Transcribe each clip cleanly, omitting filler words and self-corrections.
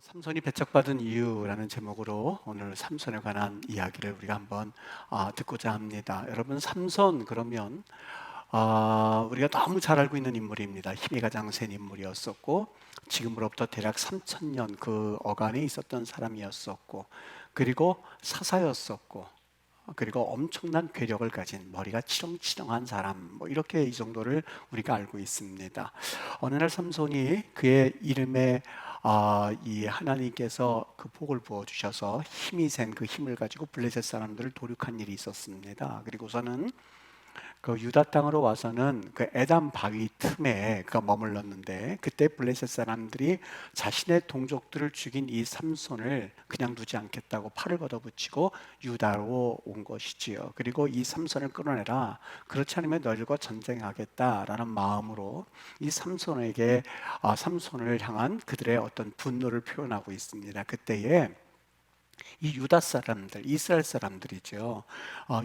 삼손이 배척받은 이유라는 제목으로 오늘 삼손에 관한 이야기를 우리가 한번 듣고자 합니다. 여러분, 삼손 그러면 우리가 너무 잘 알고 있는 인물입니다. 힘이 가장 센 인물이었었고, 지금으로부터 대략 3,000년 그 어간에 있었던 사람이었었고, 그리고 사사였었고, 그리고 엄청난 괴력을 가진 머리가 치렁치렁한 사람, 뭐 이렇게 이 정도를 우리가 알고 있습니다. 어느 날 삼손이 그의 이름에 이 하나님께서 그 복을 부어 주셔서 힘이 센 그 힘을 가지고 블레셋 사람들을 도륙한 일이 있었습니다. 그리고서는 그 유다 땅으로 와서는 그 에담 바위 틈에 그가 머물렀는데, 그때 블레셋 사람들이 자신의 동족들을 죽인 이 삼손을 그냥 두지 않겠다고 팔을 걷어붙이고 유다로 온 것이지요. 그리고 이 삼손을 끌어내라, 그렇지 않으면 너희들과 전쟁하겠다라는 마음으로 이 삼손에게 삼손을 향한 그들의 어떤 분노를 표현하고 있습니다. 그때에 이 유다 사람들, 이스라엘 사람들이죠.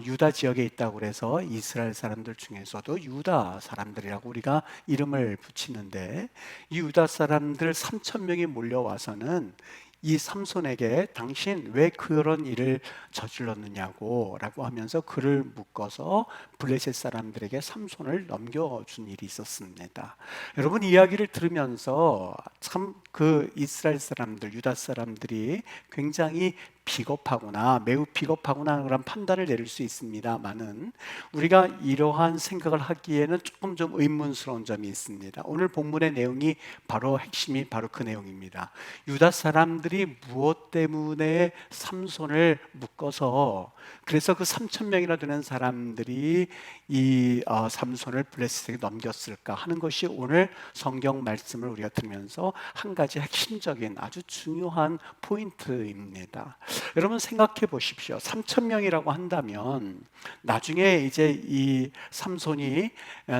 유다 지역에 있다고 그래서 이스라엘 사람들 중에서도 유다 사람들이라고 우리가 이름을 붙이는데, 이 유다 사람들 3천 명이 몰려와서는 이 삼손에게 당신 왜 그런 일을 저질렀느냐고 라고 하면서 그를 묶어서 블레셋 사람들에게 삼손을 넘겨준 일이 있었습니다. 여러분, 이야기를 들으면서 참 그 이스라엘 사람들, 유다 사람들이 굉장히 비겁하구나, 매우 비겁하구나 그런 판단을 내릴 수 있습니다만은, 우리가 이러한 생각을 하기에는 조금 좀 의문스러운 점이 있습니다. 오늘 본문의 내용이 바로 핵심이 바로 그 내용입니다. 유다 사람들이 무엇 때문에 삼손을 묶어서, 그래서 그 3천 명이나 되는 사람들이 이 삼손을 블레셋에게 넘겼을까 하는 것이 오늘 성경 말씀을 우리가 들으면서 한 가지 핵심적인 아주 중요한 포인트입니다. 여러분, 생각해 보십시오. 3천 명이라고 한다면 나중에 이제 이 삼손이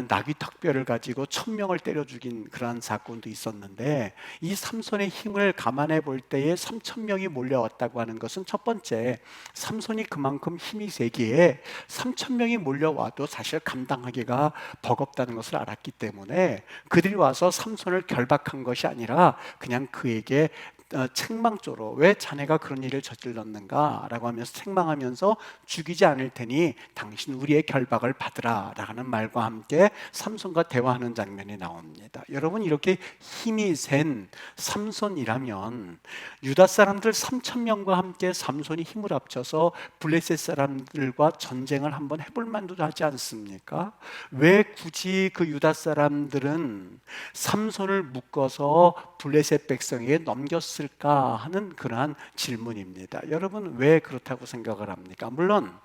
나귀 턱뼈를 가지고 1,000명을 때려 죽인 그러한 사건도 있었는데, 이 삼손의 힘을 감안해 볼 때에 3천 명이 몰려왔다고 하는 것은, 첫 번째, 삼손이 그만큼 힘이 세기에 3천 명이 몰려와도 사실 감당하기가 버겁다는 것을 알았기 때문에 그들이 와서 삼손을 결박한 것이 아니라 그냥 그에게 책망조로 왜 자네가 그런 일을 저질렀는가 라고 하면서 책망하면서 죽이지 않을 테니 당신 우리의 결박을 받으라 라는 말과 함께 삼손과 대화하는 장면이 나옵니다. 여러분, 이렇게 힘이 센 삼손이라면 유다 사람들 3천 명과 함께 삼손이 힘을 합쳐서 블레셋 사람들과 전쟁을 한번 해볼 만도 하지 않습니까? 왜 굳이 그 유다 사람들은 삼손을 묶어서 블레셋 백성에게 넘겼을까 하는 그러한 질문입니다. 여러분, 왜 그렇다고 생각을 합니까? 물론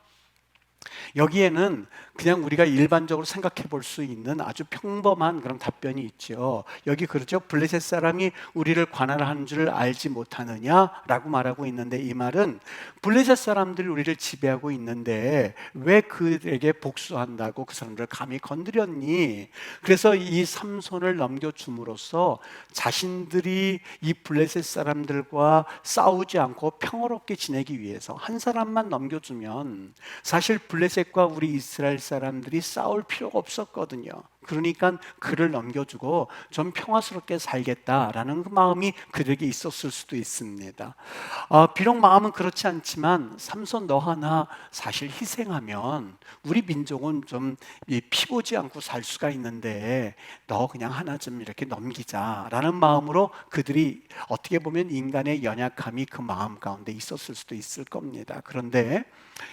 여기에는 그냥 우리가 일반적으로 생각해 볼 수 있는 아주 평범한 그런 답변이 있죠. 여기 그러죠. 블레셋 사람이 우리를 관할하는 줄 알지 못하느냐라고 말하고 있는데, 이 말은 블레셋 사람들이 우리를 지배하고 있는데 왜 그들에게 복수한다고 그 사람들을 감히 건드렸니? 그래서 이 삼손을 넘겨줌으로써 자신들이 이 블레셋 사람들과 싸우지 않고 평화롭게 지내기 위해서 한 사람만 넘겨주면 사실 블레셋과 우리 이스라엘 사람들이 싸울 필요가 없었거든요. 그러니까 그를 넘겨주고 좀 평화스럽게 살겠다라는 그 마음이 그들에게 있었을 수도 있습니다. 비록 마음은 그렇지 않지만, 삼손 너 하나 사실 희생하면 우리 민족은 좀 피보지 않고 살 수가 있는데 너 그냥 하나 좀 이렇게 넘기자라는 마음으로 그들이, 어떻게 보면 인간의 연약함이 그 마음 가운데 있었을 수도 있을 겁니다. 그런데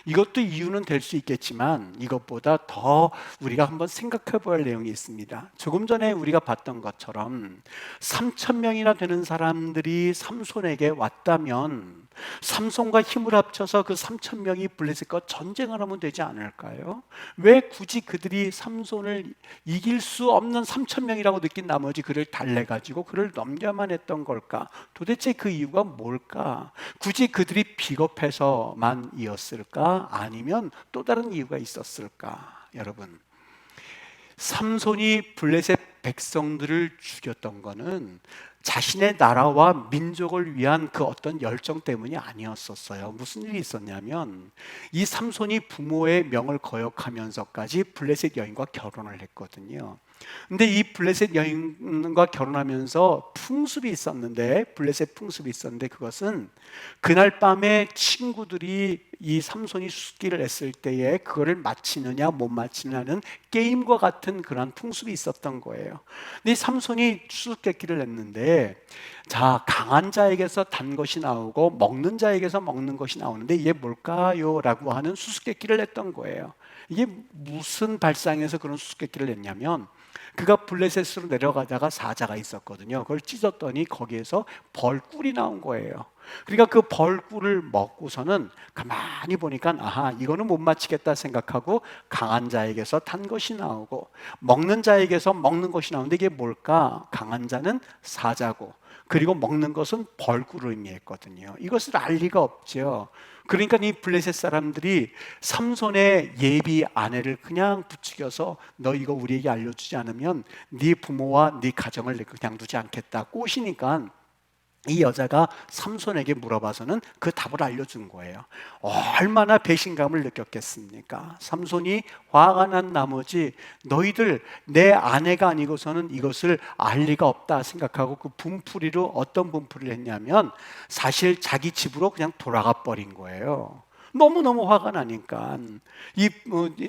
이것도 이유는 될 수 있겠지만, 이것보다 더 우리가 한번 생각해 볼 내용이 있습니다. 조금 전에 우리가 봤던 것처럼 3천 명이나 되는 사람들이 삼손에게 왔다면 삼손과 힘을 합쳐서 그 3천 명이 블레셋과 전쟁을 하면 되지 않을까요? 왜 굳이 그들이 삼손을 이길 수 없는 3천 명이라고 느낀 나머지 그를 달래가지고 그를 넘겨만 했던 걸까? 도대체 그 이유가 뭘까? 굳이 그들이 비겁해서만이었을까? 아니면 또 다른 이유가 있었을까? 여러분, 삼손이 블레셋 백성들을 죽였던 것은 자신의 나라와 민족을 위한 그 어떤 열정 때문이 아니었었어요. 무슨 일이 있었냐면, 이 삼손이 부모의 명을 거역하면서까지 블레셋 여인과 결혼을 했거든요. 근데 이 블레셋 여인과 결혼하면서 풍습이 있었는데, 블레셋 풍습이 있었는데, 그것은 그날 밤에 친구들이 이 삼손이 수수께끼를 했을 때에 그거를 맞히느냐 못 맞히느냐는 게임과 같은 그런 풍습이 있었던 거예요. 근데 이 삼손이 수수께끼를 했는데, 자, 강한 자에게서 단 것이 나오고 먹는 자에게서 먹는 것이 나오는데 이게 뭘까요? 라고 하는 수수께끼를 했던 거예요. 이게 무슨 발상에서 그런 수수께끼를 했냐면, 그가 블레셋으로 내려가다가 사자가 있었거든요. 그걸 찢었더니 거기에서 벌꿀이 나온 거예요. 그러니까 그 벌꿀을 먹고서는 가만히 보니까 아하, 이거는 못 맞히겠다 생각하고 강한 자에게서 단 것이 나오고 먹는 자에게서 먹는 것이 나오는데 이게 뭘까? 강한 자는 사자고 그리고 먹는 것은 벌꿀을 의미했거든요. 이것을 알 리가 없죠. 그러니까 이 블레셋 사람들이 삼손의 예비 아내를 그냥 부추겨서 너 이거 우리에게 알려주지 않으면 네 부모와 네 가정을 그냥 두지 않겠다 꼬시니까 이 여자가 삼손에게 물어봐서는 그 답을 알려준 거예요. 얼마나 배신감을 느꼈겠습니까? 삼손이 화가 난 나머지 너희들 내 아내가 아니고서는 이것을 알 리가 없다 생각하고 그 분풀이로 어떤 분풀이를 했냐면 사실 자기 집으로 그냥 돌아가 버린 거예요. 너무너무 화가 나니까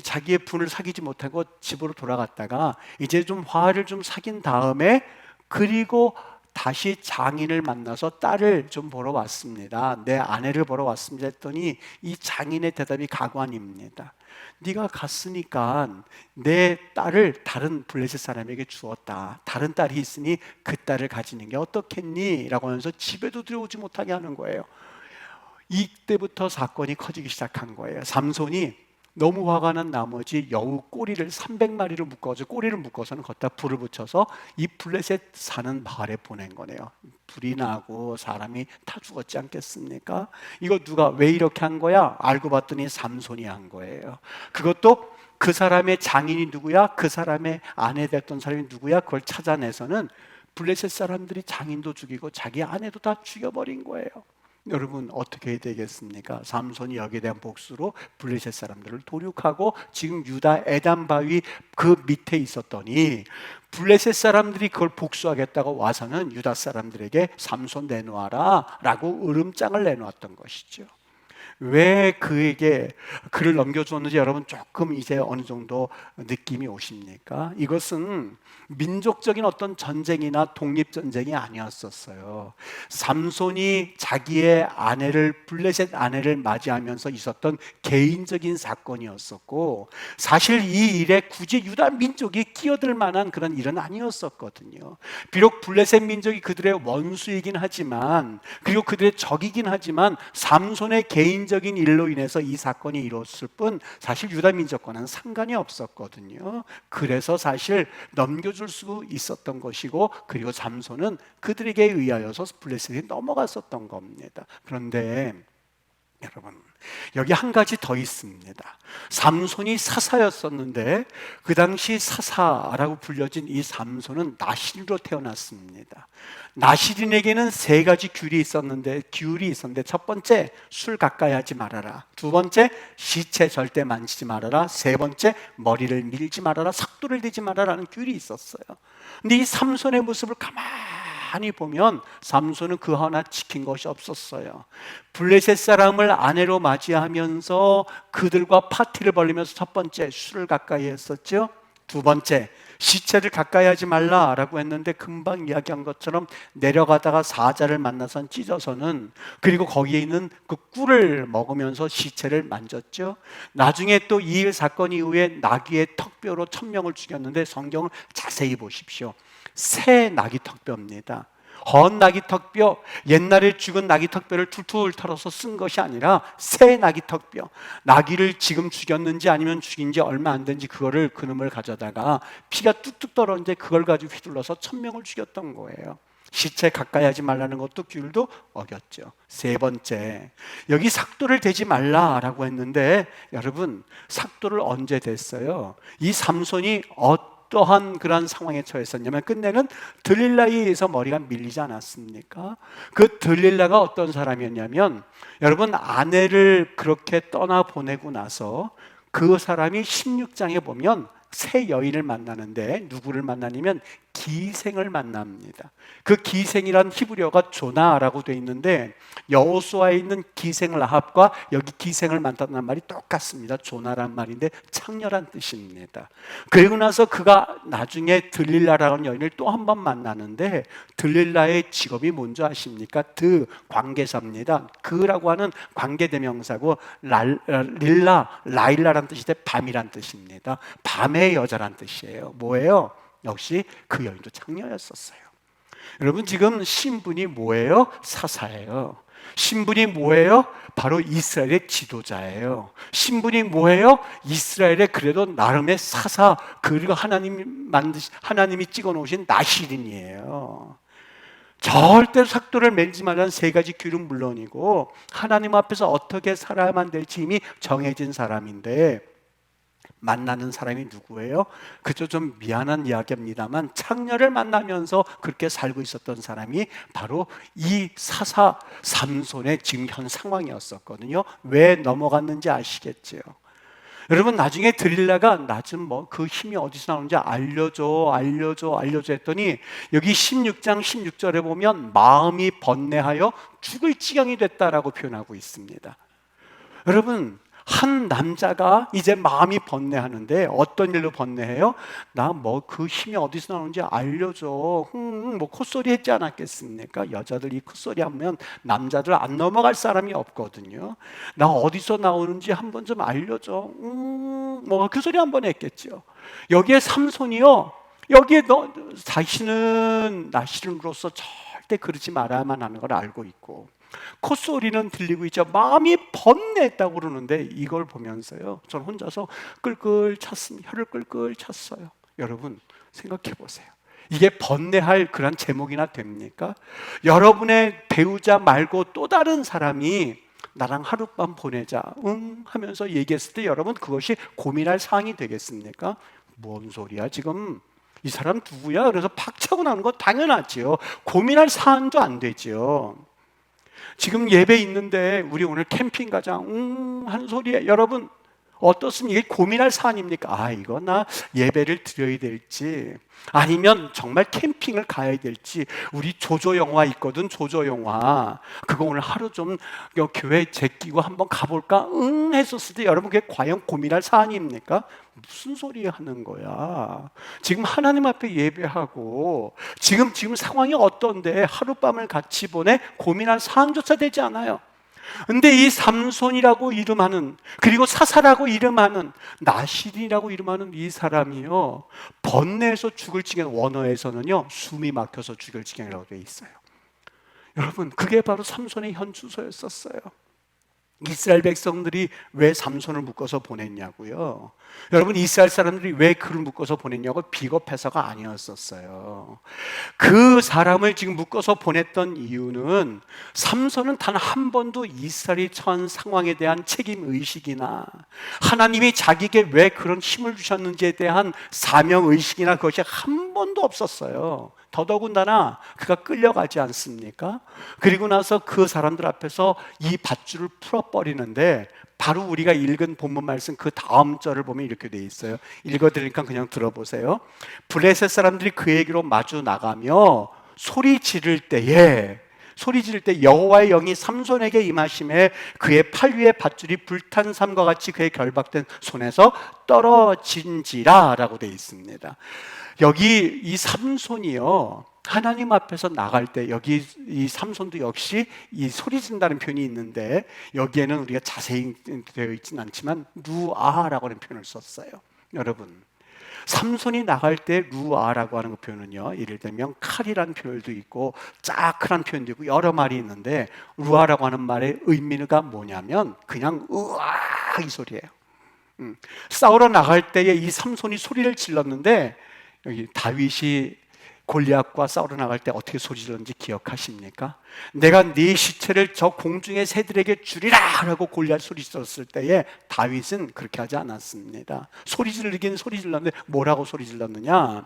자기의 분을 사귀지 못하고 집으로 돌아갔다가 이제 좀 화를 좀 사귄 다음에 그리고 다시 장인을 만나서 딸을 좀 보러 왔습니다. 내 아내를 보러 왔습니다 했더니 이 장인의 대답이 가관입니다. 네가 갔으니까 내 딸을 다른 블레셋 사람에게 주었다. 다른 딸이 있으니 그 딸을 가지는 게 어떻겠니? 라고 하면서 집에도 들여오지 못하게 하는 거예요. 이때부터 사건이 커지기 시작한 거예요. 삼손이 너무 화가 난 나머지 여우 꼬리를 300마리를 묶어서 꼬리를 묶어서는 걷다 불을 붙여서 이 블레셋 사는 마을에 보낸 거네요. 불이 나고 사람이 다 죽었지 않겠습니까? 이거 누가 왜 이렇게 한 거야? 알고 봤더니 삼손이 한 거예요. 그것도 그 사람의 장인이 누구야? 그 사람의 아내 됐던 사람이 누구야? 그걸 찾아내서는 블레셋 사람들이 장인도 죽이고 자기 아내도 다 죽여버린 거예요. 여러분 어떻게 해야 되겠습니까? 삼손이 여기에 대한 복수로 블레셋 사람들을 도륙하고 지금 유다 에단 바위 그 밑에 있었더니 블레셋 사람들이 그걸 복수하겠다고 와서는 유다 사람들에게 삼손 내놓아라 라고 으름장을 내놓았던 것이죠. 왜 그에게 글을 넘겨주었는지 여러분 조금 이제 어느 정도 느낌이 오십니까? 이것은 민족적인 어떤 전쟁이나 독립전쟁이 아니었었어요. 삼손이 자기의 아내를 블레셋 아내를 맞이하면서 있었던 개인적인 사건이었었고 사실 이 일에 굳이 유다 민족이 끼어들 만한 그런 일은 아니었었거든요. 비록 블레셋 민족이 그들의 원수이긴 하지만 그리고 그들의 적이긴 하지만 삼손의 개인적인 일로 인해서 이 사건이 이뤘을 뿐 사실 유다 민족과는 상관이 없었거든요. 그래서 사실 넘겨줄 수 있었던 것이고 그리고 삼손은 그들에게 의하여서 블레셋이 넘어갔었던 겁니다. 그런데 여러분 여기 한 가지 더 있습니다. 삼손이 사사였었는데 그 당시 사사라고 불려진 이 삼손은 나실로 태어났습니다. 나실인에게는 세 가지 규율이 있었는데 첫 번째 술 가까이 하지 말아라, 두 번째 시체 절대 만지지 말아라, 세 번째 머리를 밀지 말아라, 삭도를 대지 말아라는 규율이 있었어요. 근데 이 삼손의 모습을 가만히 보면 삼손은 그 하나 지킨 것이 없었어요. 블레셋 사람을 아내로 맞이하면서 그들과 파티를 벌리면서 첫 번째 술을 가까이 했었죠. 두 번째 시체를 가까이 하지 말라라고 했는데 금방 이야기한 것처럼 내려가다가 사자를 만나서 찢어서는 그리고 거기에 있는 그 꿀을 먹으면서 시체를 만졌죠. 나중에 또 이 일 사건 이후에 나귀의 턱뼈로 1000명을 죽였는데 성경을 자세히 보십시오. 새 나귀 턱뼈입니다. 헌 나귀 턱뼈, 옛날에 죽은 나귀 턱뼈를 툴툴 털어서 쓴 것이 아니라 새 나귀 턱뼈. 나귀를 지금 죽였는지 아니면 죽인 지 얼마 안 된지 그거를 그놈을 가져다가 피가 뚝뚝 떨어졌는데 그걸 가지고 휘둘러서 1000명을 죽였던 거예요. 시체 가까이 하지 말라는 것도 규율도 어겼죠. 세 번째, 여기 삭도를 대지 말라라고 했는데 여러분 삭도를 언제 댔어요? 이 삼손이 어떠한 그런 상황에 처했었냐면 끝내는 들릴라에 의해서 머리가 밀리지 않았습니까? 그 들릴라가 어떤 사람이었냐면 여러분 아내를 그렇게 떠나보내고 나서 그 사람이 16장에 보면 새 여인을 만나는데 누구를 만나냐면 기생을 만납니다. 그 기생이란 히브리어가 조나라고 되어 있는데 여호수아에 있는 기생 라합과 여기 기생을 만났다는 말이 똑같습니다. 조나란 말인데 창녀란 뜻입니다. 그리고 나서 그가 나중에 들릴라라는 여인을 또 한 번 만나는데 들릴라의 직업이 뭔지 아십니까? 관계사입니다. 그라고 하는 관계대명사고 라일라란 뜻이 돼 밤이란 뜻입니다. 밤의 여자란 뜻이에요. 뭐예요? 역시 그 여인도 창녀였었어요. 여러분 지금 신분이 뭐예요? 사사예요. 신분이 뭐예요? 바로 이스라엘의 지도자예요. 신분이 뭐예요? 이스라엘의 그래도 나름의 사사, 그리고 하나님이 찍어놓으신 나시린이에요. 절대로 삭도를 맺지 말라는 세 가지 규율은 물론이고 하나님 앞에서 어떻게 살아야만 될지 이미 정해진 사람인데 만나는 사람이 누구예요? 그저 좀 미안한 이야기입니다만 창녀를 만나면서 그렇게 살고 있었던 사람이 바로 이 사사 삼손의 지금 현 상황이었었거든요. 왜 넘어갔는지 아시겠죠? 여러분 나중에 들릴라가 나 좀 그 힘이 어디서 나오는지 알려줘 했더니 여기 16장 16절에 보면 마음이 번뇌하여 죽을 지경이 됐다라고 표현하고 있습니다. 여러분 한 남자가 이제 마음이 번뇌하는데 어떤 일로 번뇌해요? 나 그 힘이 어디서 나오는지 알려줘. 콧소리 했지 않았겠습니까? 여자들 이 콧소리 하면 남자들 안 넘어갈 사람이 없거든요. 나 어디서 나오는지 한번 좀 알려줘. 그 소리 한번 했겠죠. 여기에 삼손이요. 여기에 자신은 나시린으로서 절대 그러지 말아야만 하는 걸 알고 있고 콧소리는 들리고 있죠. 마음이 번뇌했다고 그러는데 이걸 보면서요 저는 혼자서 끌끌 찼습니다. 혀를 끌끌 찼어요. 여러분 생각해 보세요. 이게 번뇌할 그런 제목이나 됩니까? 여러분의 배우자 말고 또 다른 사람이 나랑 하룻밤 보내자 하면서 얘기했을 때 여러분 그것이 고민할 사항이 되겠습니까? 뭔 소리야 지금 이 사람 누구야? 그래서 팍 차고 나는 거 당연하지요. 고민할 사안도 안 되지요. 지금 예배 있는데 우리 오늘 캠핑 가자 한 소리에 여러분 어떻습니까? 이게 고민할 사안입니까? 이거 나 예배를 드려야 될지 아니면 정말 캠핑을 가야 될지 우리 조조 영화 있거든 조조 영화 그거 오늘 하루 좀 교회 제끼고 한번 가볼까? 했었을 때 여러분 그게 과연 고민할 사안입니까? 무슨 소리 하는 거야? 지금 하나님 앞에 예배하고 지금 상황이 어떤데 하룻밤을 같이 보내 고민할 사안조차 되지 않아요. 근데 이 삼손이라고 이름하는 그리고 사사라고 이름하는 나실이라고 이름하는 이 사람이요 번뇌에서 죽을 지경 원어에서는요 숨이 막혀서 죽을 지경이라고 되어 있어요. 여러분 그게 바로 삼손의 현 주소였었어요. 이스라엘 백성들이 왜 삼손을 묶어서 보냈냐고요? 여러분 이스라엘 사람들이 왜 그를 묶어서 보냈냐고 비겁해서가 아니었었어요. 그 사람을 지금 묶어서 보냈던 이유는 삼손은 단 한 번도 이스라엘이 처한 상황에 대한 책임의식이나 하나님이 자기에게 왜 그런 힘을 주셨는지에 대한 사명의식이나 그것이 한 번도 없었어요. 더더군다나 그가 끌려가지 않습니까? 그리고 나서 그 사람들 앞에서 이 밧줄을 풀어버리는데 바로 우리가 읽은 본문 말씀 그 다음 절을 보면 이렇게 돼 있어요. 읽어드리니까 그냥 들어보세요. 블레셋 사람들이 그에게로 마주 나가며 소리 지를 때 여호와의 영이 삼손에게 임하심에 그의 팔 위에 밧줄이 불탄 삼과 같이 그의 결박된 손에서 떨어진지라 라고 되어 있습니다. 여기 이 삼손이요 하나님 앞에서 나갈 때 여기 이 삼손도 역시 이 소리 진다는 표현이 있는데 여기에는 우리가 자세히 되어 있지는 않지만 루아라고 하는 표현을 썼어요. 여러분 삼손이 나갈 때 루아라고 하는 그 표현은요 예를 들면 칼이라는 표현도 있고 짜크라는 표현도 있고 여러 말이 있는데 루아라고 하는 말의 의미가 뭐냐면 그냥 우아 이 소리예요. 싸우러 나갈 때에 이 삼손이 소리를 질렀는데 여기 다윗이 골리앗과 싸우러 나갈 때 어떻게 소리 질렀는지 기억하십니까? 내가 네 시체를 저 공중의 새들에게 주리라 라고 골리앗 소리 질렀을 때에 다윗은 그렇게 하지 않았습니다. 소리 지르긴 소리 질렀는데 뭐라고 소리 질렀느냐?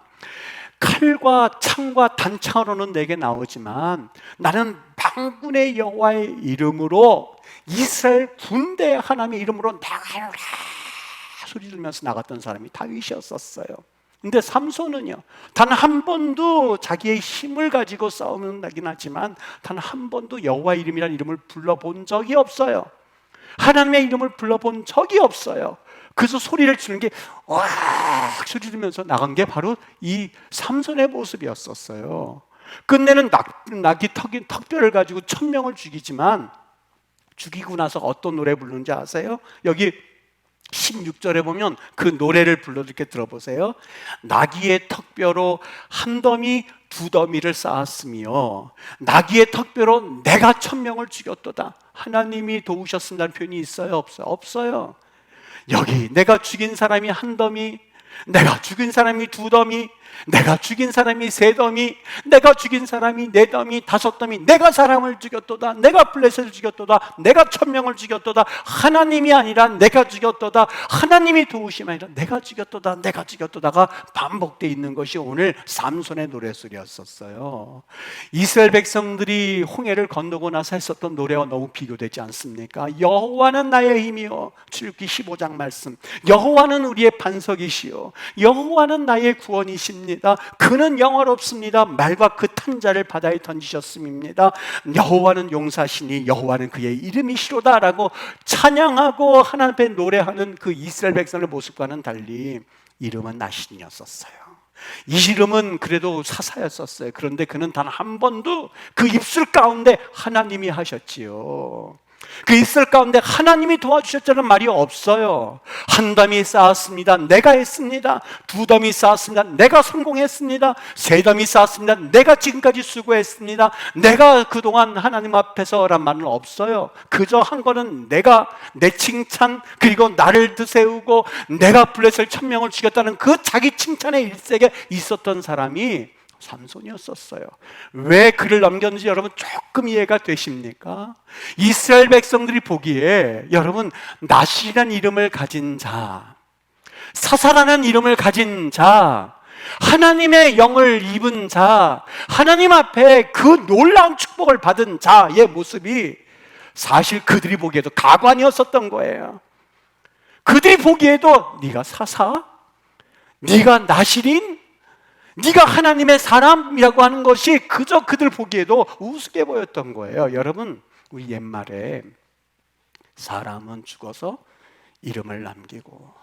칼과 창과 단창으로는 내게 나오지만 나는 만군의 여호와의 이름으로 이스라엘 군대 하나님의 이름으로 나가노라 소리 지르면서 나갔던 사람이 다윗이었었어요. 근데 삼손은요, 단 한 번도 자기의 힘을 가지고 싸우는 나긴 하지만 단 한 번도 여호와 이름이라는 이름을 불러본 적이 없어요. 하나님의 이름을 불러본 적이 없어요. 그래서 소리를 지르는 게 와 소리 지르면서 나간 게 바로 이 삼손의 모습이었었어요. 끝내는 낙이 턱뼈를 가지고 1000명을 죽이지만, 죽이고 나서 어떤 노래 부르는지 아세요? 여기 16절에 보면 그 노래를 불러드릴게, 들어보세요. 나귀의 턱뼈로 한 더미 두 더미를 쌓았으며 나귀의 턱뼈로 내가 1000명을 죽였도다. 하나님이 도우셨습니다는 표현이 있어요? 없어요? 없어요. 여기 내가 죽인 사람이 한 더미, 내가 죽인 사람이 두 더미, 내가 죽인 사람이 세 더미, 내가 죽인 사람이 네 더미, 다섯 더미, 내가 사람을 죽였도다, 내가 블레셋을 죽였도다, 내가 1000명을 죽였도다. 하나님이 아니라 내가 죽였도다, 하나님이 도우심이 아니라 내가 죽였도다, 내가 죽였도다가 반복되어 있는 것이 오늘 삼손의 노래소리였었어요. 이스라엘 백성들이 홍해를 건너고 나서 했었던 노래와 너무 비교되지 않습니까? 여호와는 나의 힘이요, 출애굽기 15장 말씀. 여호와는 우리의 반석이시요, 여호와는 나의 구원이십니다. 그는 영화롭습니다. 말과 그 탄자를 바다에 던지셨음입니다. 여호와는 용사시니 여호와는 그의 이름이시로다 라고 찬양하고 하나님 앞에 노래하는 그 이스라엘 백성의 모습과는 달리 이름은 나신이었었어요. 이 이름은 그래도 사사였었어요. 그런데 그는 단 한 번도 그 입술 가운데 하나님이 하셨지요. 그 입술 가운데 하나님이 도와주셨다는 말이 없어요. 한 더미 쌓았습니다, 내가 했습니다. 두 더미 쌓았습니다, 내가 성공했습니다. 세 더미 쌓았습니다, 내가 지금까지 수고했습니다. 내가 그동안 하나님 앞에서란 말은 없어요. 그저 한 거는 내가, 내 칭찬, 그리고 나를 드세우고 내가 블레셋 1000명을 죽였다는 그 자기 칭찬의 일색에 있었던 사람이 삼손이었었어요. 왜 그를 남겼는지 여러분 조금 이해가 되십니까? 이스라엘 백성들이 보기에 여러분 나실이라는 이름을 가진 자, 사사라는 이름을 가진 자, 하나님의 영을 입은 자, 하나님 앞에 그 놀라운 축복을 받은 자의 모습이 사실 그들이 보기에도 가관이었었던 거예요. 그들이 보기에도 네가 사사? 네가 나실인? 네가 하나님의 사람이라고 하는 것이 그저 그들 보기에도 우습게 보였던 거예요. 여러분, 우리 옛말에 사람은 죽어서 이름을 남기고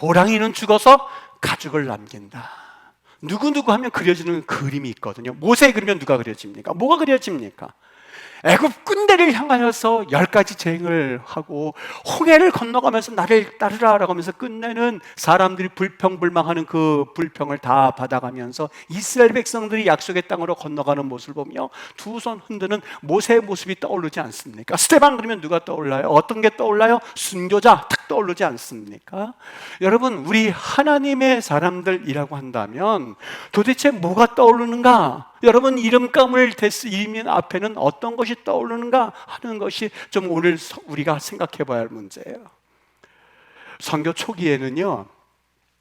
호랑이는 죽어서 가죽을 남긴다. 누구누구 하면 그려지는 그림이 있거든요. 모세 그리면 누가 그려집니까? 뭐가 그려집니까? 애굽 군대를 향하여서 10가지 재행을 하고 홍해를 건너가면서 나를 따르라라고 하면서 끝내는, 사람들이 불평불망하는 그 불평을 다 받아가면서 이스라엘 백성들이 약속의 땅으로 건너가는 모습을 보며 두 손 흔드는 모세의 모습이 떠오르지 않습니까? 스데반 그러면 누가 떠올라요? 어떤 게 떠올라요? 순교자 탁 떠오르지 않습니까? 여러분, 우리 하나님의 사람들이라고 한다면 도대체 뭐가 떠오르는가? 여러분, 이름감을 이름 앞에는 어떤 것이 떠오르는가 하는 것이 좀 오늘 우리가 생각해 봐야 할 문제예요. 선교 초기에는요,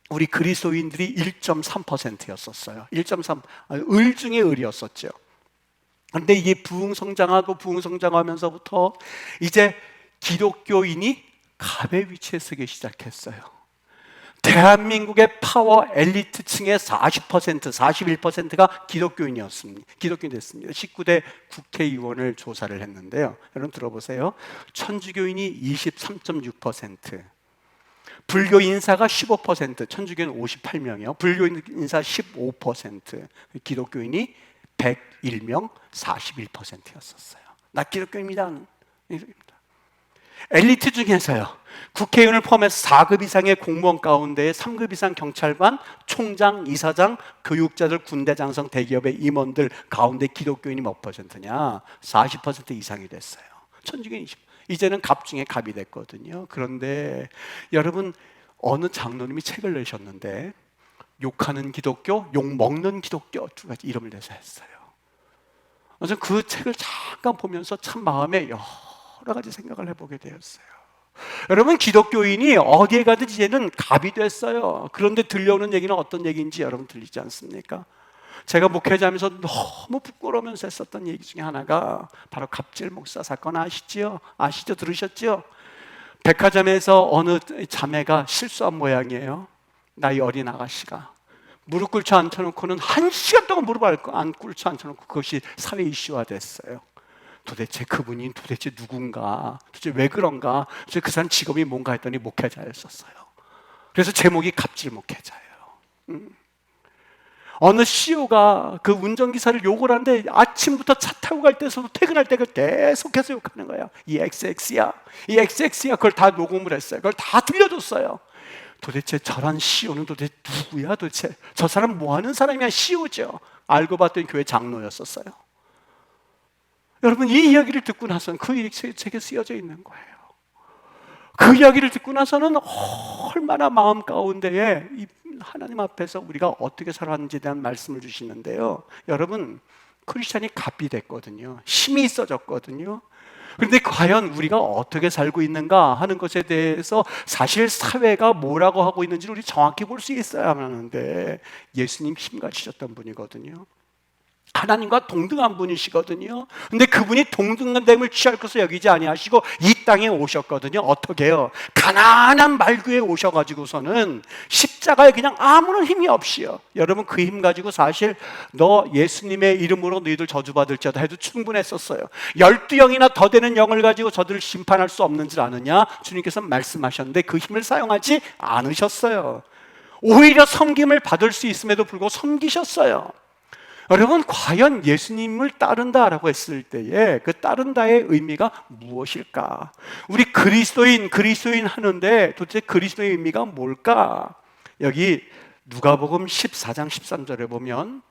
우리 그리스도인들이 1.3%였었어요. 1.3, 을 중에 을이었었죠. 그런데 이게 부흥성장하면서부터 이제 기독교인이 갑의 위치에 서기 시작했어요. 대한민국의 파워 엘리트층의 40%, 41%가 기독교인이었습니다. 기독교인이 됐습니다. 19대 국회의원을 조사를 했는데요. 여러분 들어보세요. 천주교인이 23.6%, 불교 인사가 15%, 천주교는 58명이요. 불교 인사 15%, 기독교인이 101명, 41%였었어요. 나 기독교인입니다. 엘리트 중에서요, 국회의원을 포함해서 4급 이상의 공무원 가운데 3급 이상 경찰관, 총장, 이사장, 교육자들, 군대 장성, 대기업의 임원들 가운데 기독교인이 몇 %냐? 40% 이상이 됐어요. 천주교인 20%. 이제는 갑 중에 갑이 됐거든요. 그런데 여러분, 어느 장로님이 책을 내셨는데 욕하는 기독교, 욕먹는 기독교 두 가지 이름을 내서 했어요. 그래서 그 책을 잠깐 보면서 참 마음에 여러 가지 생각을 해보게 되었어요. 여러분, 기독교인이 어디에 가든 이제는 갑이 됐어요. 그런데 들려오는 얘기는 어떤 얘기인지 여러분 들리지 않습니까? 제가 목회자면서 너무 부끄러우면서 했었던 얘기 중에 하나가 바로 갑질 목사 사건 아시죠? 들으셨죠? 백화점에서 어느 자매가 실수한 모양이에요. 나이 어린 아가씨가 무릎 꿇쳐 앉혀놓고는 1시간 동안 무릎 안 꿇쳐 앉혀놓고 그것이 사회 이슈화 됐어요. 도대체 그분이 도대체 누군가, 도대체 왜 그런가, 도대체 그 사람 직업이 뭔가 했더니 목회자였었어요. 그래서 제목이 갑질 목회자예요. 어느 CEO가 그 운전기사를 욕을 하는데 아침부터 차 타고 갈 때서도 퇴근할 때 계속해서 욕하는 거예요. 이 XX야, 이 XX야. 그걸 다 녹음을 했어요. 그걸 다 들려줬어요. 도대체 저런 CEO는 도대체 누구야 도대체? 저 사람 뭐 하는 사람이야? CEO죠. 알고 봤더니 교회 장로였었어요. 여러분, 이 이야기를 듣고 나서는 그 일이 책에 쓰여져 있는 거예요. 그 이야기를 듣고 나서는 얼마나 마음 가운데에 하나님 앞에서 우리가 어떻게 살아왔는지에 대한 말씀을 주시는데요. 여러분, 크리스찬이 갑이 됐거든요. 힘이 있어졌거든요. 그런데 과연 우리가 어떻게 살고 있는가 하는 것에 대해서 사실 사회가 뭐라고 하고 있는지를 우리 정확히 볼 수 있어야 하는데, 예수님 힘 가지셨던 분이거든요. 하나님과 동등한 분이시거든요. 근데 그분이 동등됨을 취할 것을 여기지 아니하시고 이 땅에 오셨거든요. 어떻게 해요? 가난한 말구에 오셔가지고서는 십자가에 그냥 아무런 힘이 없이요. 여러분, 그 힘 가지고 사실 너 예수님의 이름으로 너희들 저주받을지어다 해도 충분했었어요. 12영이나 더 되는 영을 가지고 저들을 심판할 수 없는 줄 아느냐? 주님께서 말씀하셨는데 그 힘을 사용하지 않으셨어요. 오히려 섬김을 받을 수 있음에도 불구하고 섬기셨어요. 여러분, 과연 예수님을 따른다라고 했을 때에 그 따른다의 의미가 무엇일까? 우리 그리스도인 하는데 도대체 그리스도의 의미가 뭘까? 여기 누가복음 14장 13절에 보면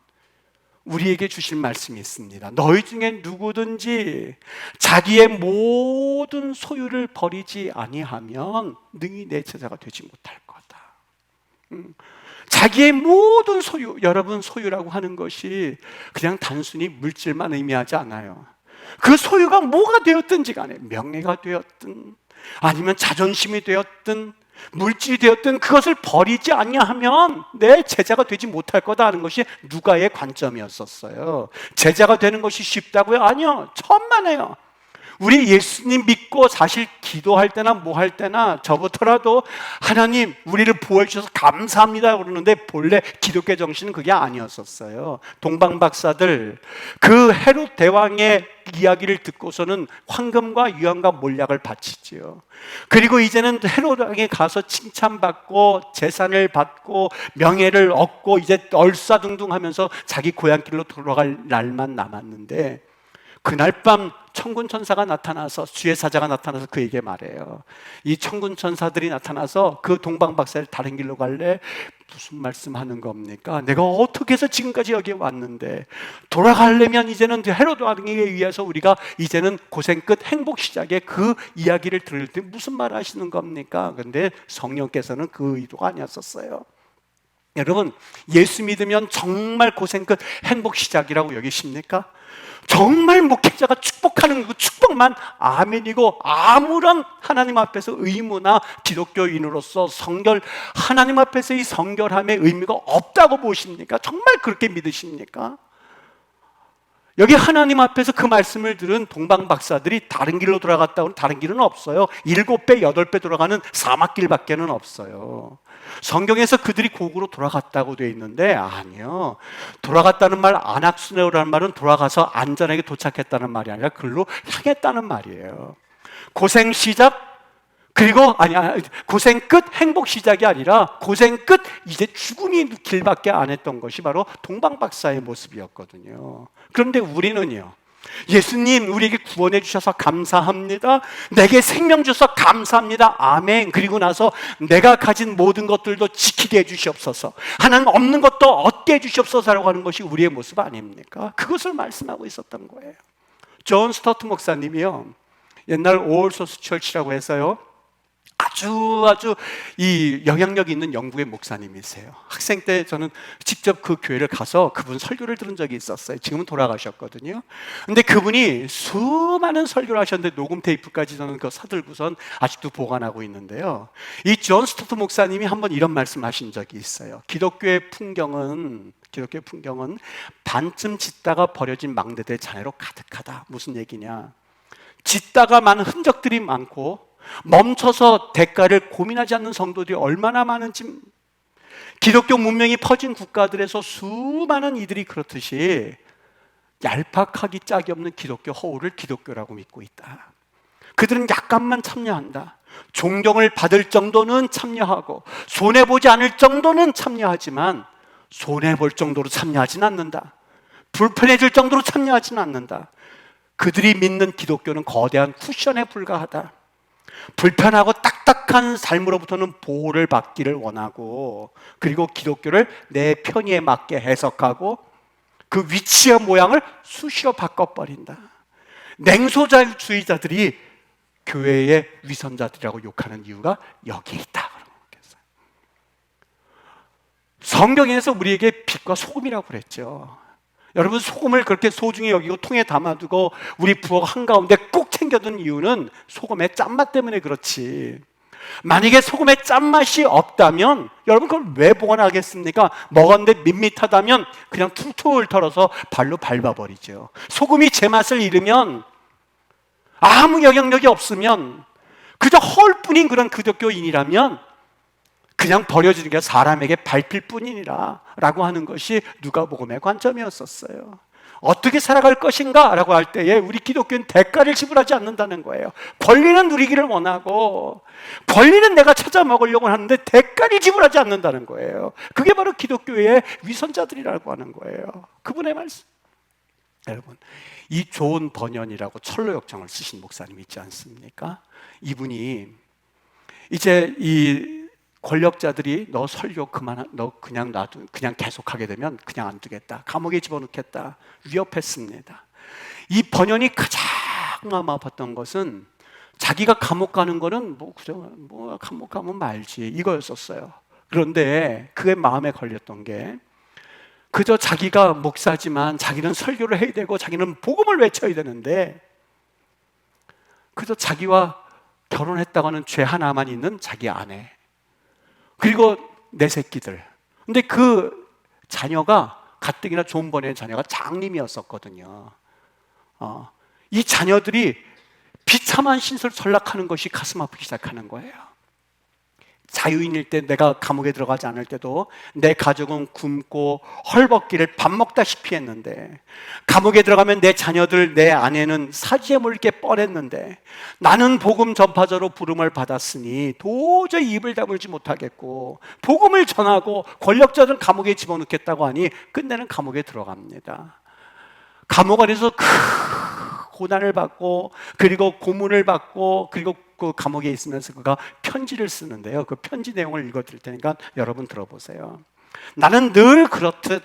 우리에게 주신 말씀이 있습니다. 너희 중에 누구든지 자기의 모든 소유를 버리지 아니하면 능히 내 제자가 되지 못할 거다. 자기의 모든 소유, 여러분, 소유라고 하는 것이 그냥 단순히 물질만 의미하지 않아요. 그 소유가 뭐가 되었든지 간에, 명예가 되었든 아니면 자존심이 되었든 물질이 되었든 그것을 버리지 아니하면 내 제자가 되지 못할 거다 하는 것이 누가의 관점이었었어요. 제자가 되는 것이 쉽다고요? 아니요, 천만에요. 우리 예수님 믿고 사실 기도할 때나 뭐 할 때나 저부터라도 하나님 우리를 보호해 주셔서 감사합니다 그러는데 본래 기독교 정신은 그게 아니었었어요. 동방박사들 그 헤롯 대왕의 이야기를 듣고서는 황금과 유황과 몰약을 바치지요. 그리고 이제는 헤롯 왕에 가서 칭찬받고 재산을 받고 명예를 얻고 이제 얼싸둥둥하면서 자기 고향길로 돌아갈 날만 남았는데, 그날 밤 천군 천사가 나타나서, 주의 사자가 나타나서 그에게 말해요. 이 천군 천사들이 나타나서 그 동방 박사를 다른 길로 갈래? 무슨 말씀하는 겁니까? 내가 어떻게 해서 지금까지 여기에 왔는데 돌아가려면 이제는 헤롯 왕에 의해서 우리가 이제는 고생 끝 행복 시작의 그 이야기를 들을 때 무슨 말 하시는 겁니까? 그런데 성령께서는 그 의도가 아니었었어요. 여러분, 예수 믿으면 정말 고생 끝 행복 시작이라고 여기십니까? 정말 목회자가 축복하는 그 축복만 아멘이고 아무런 하나님 앞에서 의무나 기독교인으로서 성결, 하나님 앞에서 이 성결함의 의미가 없다고 보십니까? 정말 그렇게 믿으십니까? 여기 하나님 앞에서 그 말씀을 들은 동방 박사들이 다른 길로 돌아갔다고는 다른 길은 없어요. 7배, 8배 돌아가는 사막길밖에는 없어요. 성경에서 그들이 고국으로 돌아갔다고 되어 있는데 아니요. 돌아갔다는 말, 안악순회라는 말은 돌아가서 안전하게 도착했다는 말이 아니라 글로 향했다는 말이에요. 고생 시작, 그리고 고생 끝 행복 시작이 아니라 고생 끝 이제 죽음이 길밖에 안 했던 것이 바로 동방박사의 모습이었거든요. 그런데 우리는요, 예수님 우리에게 구원해 주셔서 감사합니다, 내게 생명 주셔서 감사합니다, 아멘. 그리고 나서 내가 가진 모든 것들도 지키게 해 주시옵소서, 하나님 없는 것도 얻게 해 주시옵소서라고 하는 것이 우리의 모습 아닙니까? 그것을 말씀하고 있었던 거예요. 존 스토트 목사님이요, 옛날 올소스 철치라고 해서요 아주 이 영향력 있는 영국의 목사님이세요. 학생 때 저는 직접 그 교회를 가서 그분 설교를 들은 적이 있었어요. 지금은 돌아가셨거든요. 근데 그분이 수많은 설교를 하셨는데 녹음 테이프까지 저는 그거 사들고선 아직도 보관하고 있는데요, 이 존 스토트 목사님이 한번 이런 말씀하신 적이 있어요. 기독교의 풍경은 반쯤 짓다가 버려진 망대대 잔해로 가득하다. 무슨 얘기냐? 짓다가 많은 흔적들이 많고 멈춰서 대가를 고민하지 않는 성도들이 얼마나 많은지, 기독교 문명이 퍼진 국가들에서 수많은 이들이 그렇듯이 얄팍하기 짝이 없는 기독교 허울을 기독교라고 믿고 있다. 그들은 약간만 참여한다. 존경을 받을 정도는 참여하고 손해보지 않을 정도는 참여하지만 손해볼 정도로 참여하지는 않는다. 불편해질 정도로 참여하지는 않는다. 그들이 믿는 기독교는 거대한 쿠션에 불과하다. 불편하고 딱딱한 삶으로부터는 보호를 받기를 원하고, 그리고 기독교를 내 편의에 맞게 해석하고 그 위치와 모양을 수시로 바꿔버린다. 냉소주의자들이 교회의 위선자들이라고 욕하는 이유가 여기에 있다. 성경에서 우리에게 빛과 소금이라고 그랬죠. 여러분, 소금을 그렇게 소중히 여기고 통에 담아두고 우리 부엌 한가운데 꼭 챙겨둔 이유는 소금의 짠맛 때문에 그렇지. 만약에 소금의 짠맛이 없다면 여러분 그걸 왜 보관하겠습니까? 먹었는데 밋밋하다면 그냥 툴툴 털어서 발로 밟아버리죠. 소금이 제 맛을 잃으면, 아무 영향력이 없으면, 그저 헐뿐인 그런 기독교인이라면 그냥 버려지는 게 사람에게 밟힐 뿐이니라 라고 하는 것이 누가복음의 관점이었었어요. 어떻게 살아갈 것인가 라고 할 때에 우리 기독교는 대가를 지불하지 않는다는 거예요. 권리는 누리기를 원하고 권리는 내가 찾아 먹으려고 하는데 대가를 지불하지 않는다는 거예요. 그게 바로 기독교의 위선자들이라고 하는 거예요. 그분의 말씀. 여러분, 이 좋은 번연이라고 철로역정을 쓰신 목사님 있지 않습니까? 이분이 이제 이 권력자들이 너 설교 그만, 너 그냥 놔두, 그냥 계속하게 되면 그냥 안 두겠다, 감옥에 집어넣겠다 위협했습니다. 이 번연이 가장 마음 아팠던 것은 자기가 감옥 가는 거는 뭐 감옥 가면 말지 이거였었어요. 그런데 그의 마음에 걸렸던 게, 그저 자기가 목사지만 자기는 설교를 해야 되고 자기는 복음을 외쳐야 되는데, 그저 자기와 결혼했다고 하는 죄 하나만 있는 자기 아내, 그리고 내 새끼들. 근데 그 자녀가 가뜩이나 좋은 번의 자녀가 장님이었었거든요. 이 자녀들이 비참한 신세를 전락하는 것이 가슴 아프기 시작하는 거예요. 자유인일 때, 내가 감옥에 들어가지 않을 때도 내 가족은 굶고 헐벗기를 밥 먹다시피 했는데, 감옥에 들어가면 내 자녀들, 내 아내는 사지에 물게 뻔했는데, 나는 복음 전파자로 부름을 받았으니 도저히 입을 다물지 못하겠고 복음을 전하고 권력자들은 감옥에 집어넣겠다고 하니 끝내는 감옥에 들어갑니다. 감옥 안에서 고난을 받고, 그리고 고문을 받고, 그리고 그 감옥에 있으면서 그가 편지를 쓰는데요. 그 편지 내용을 읽어드릴 테니까 여러분 들어보세요. 나는 늘 그렇듯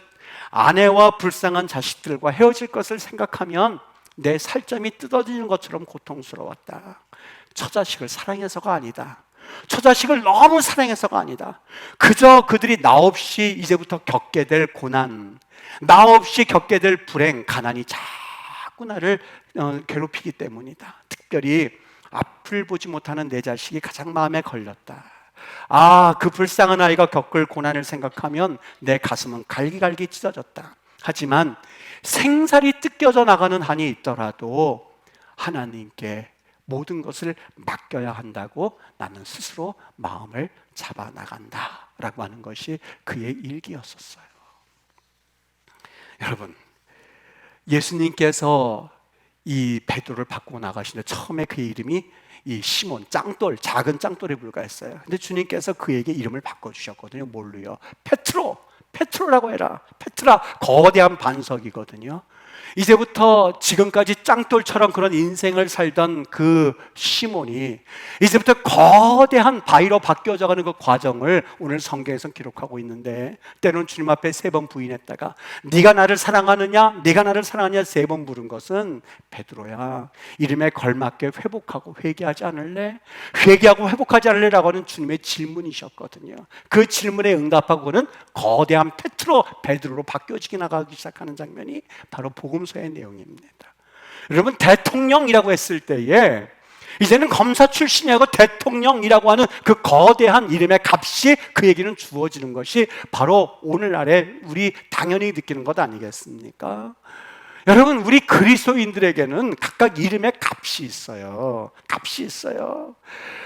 아내와 불쌍한 자식들과 헤어질 것을 생각하면 내 살점이 뜯어지는 것처럼 고통스러웠다. 처자식을 사랑해서가 아니다. 처자식을 너무 사랑해서가 아니다. 그저 그들이 나 없이 이제부터 겪게 될 고난, 나 없이 겪게 될 불행, 가난이 자꾸 나를 괴롭히기 때문이다. 특별히 앞을 보지 못하는 내 자식이 가장 마음에 걸렸다. 그 불쌍한 아이가 겪을 고난을 생각하면 내 가슴은 갈기갈기 찢어졌다. 하지만 생살이 뜯겨져 나가는 한이 있더라도 하나님께 모든 것을 맡겨야 한다고 나는 스스로 마음을 잡아 나간다 라고 하는 것이 그의 일기였었어요. 여러분, 예수님께서 이 베드로를 바꾸고 나가시는데 처음에 그의 이름이 이 시몬, 짱돌, 작은 짱돌에 불과했어요. 근데 주님께서 그에게 이름을 바꿔주셨거든요. 뭘로요? 페트로라고 해라. 페트라, 거대한 반석이거든요. 이제부터 지금까지 짱돌처럼 그런 인생을 살던 그 시몬이 이제부터 거대한 바위로 바뀌어져가는 그 과정을 오늘 성경에서 기록하고 있는데, 때로는 주님 앞에 3번 부인했다가 네가 나를 사랑하느냐, 네가 나를 사랑하느냐 3번 물은 것은, 베드로야, 이름에 걸맞게 회복하고 회개하지 않을래? 회개하고 회복하지 않을래? 라고 하는 주님의 질문이셨거든요. 그 질문에 응답하고는 거대한 베드로로 바뀌어지게 나가기 시작하는 장면이 바로 복음서의 내용입니다. 여러분, 대통령이라고 했을 때에 이제는 검사 출신이 아니고 대통령이라고 하는 그 거대한 이름의 값이 그에게는 주어지는 것이 바로 오늘날에 우리 당연히 느끼는 것 아니겠습니까? 여러분, 우리 그리스도인들에게는 각각 이름의 값이 있어요. 값이 있어요.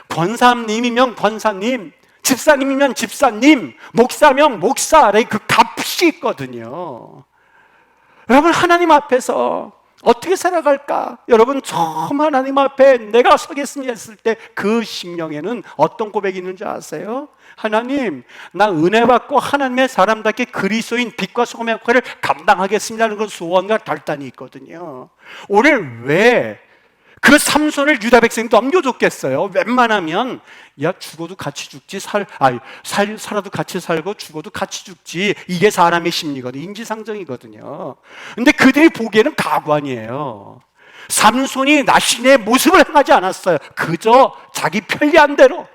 권사님이면 권사님, 집사님이면 집사님, 목사면 목사의 그 값이 있거든요. 여러분, 하나님 앞에서 어떻게 살아갈까? 여러분, 처음 하나님 앞에 내가 서겠습니다 했을 때 그 심령에는 어떤 고백이 있는지 아세요? 하나님, 나 은혜 받고 하나님의 사람답게 그리스도인 빛과 소금의 역할을 감당하겠습니다는 그 소원과 결단이 있거든요. 오늘 왜 그 삼손을 유다 백성이 넘겨줬겠어요? 웬만하면 야, 죽어도 같이 죽지, 살아도 같이 살고 죽어도 같이 죽지, 이게 사람의 심리거든요. 인지상정이거든요. 근데 그들이 보기에는 가관이에요. 삼손이 나신의 모습을 행하지 않았어요. 그저 자기 편리한 대로,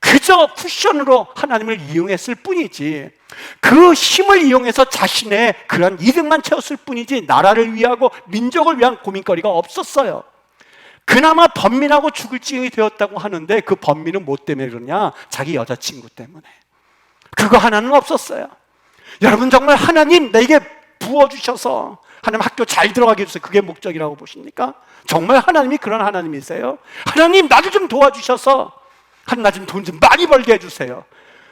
그저 쿠션으로 하나님을 이용했을 뿐이지, 그 힘을 이용해서 자신의 그런 이득만 채웠을 뿐이지 나라를 위하고 민족을 위한 고민거리가 없었어요. 그나마 번민하고 죽을 지경이 되었다고 하는데 그 번민은 뭐 때문에 그러냐? 자기 여자친구 때문에. 그거 하나는 없었어요. 여러분, 정말 하나님 내게 부어주셔서 하나님 학교 잘 들어가게 해주세요, 그게 목적이라고 보십니까? 정말 하나님이 그런 하나님이세요? 하나님 나를 좀 도와주셔서 하나님 나 좀 돈 좀 많이 벌게 해주세요,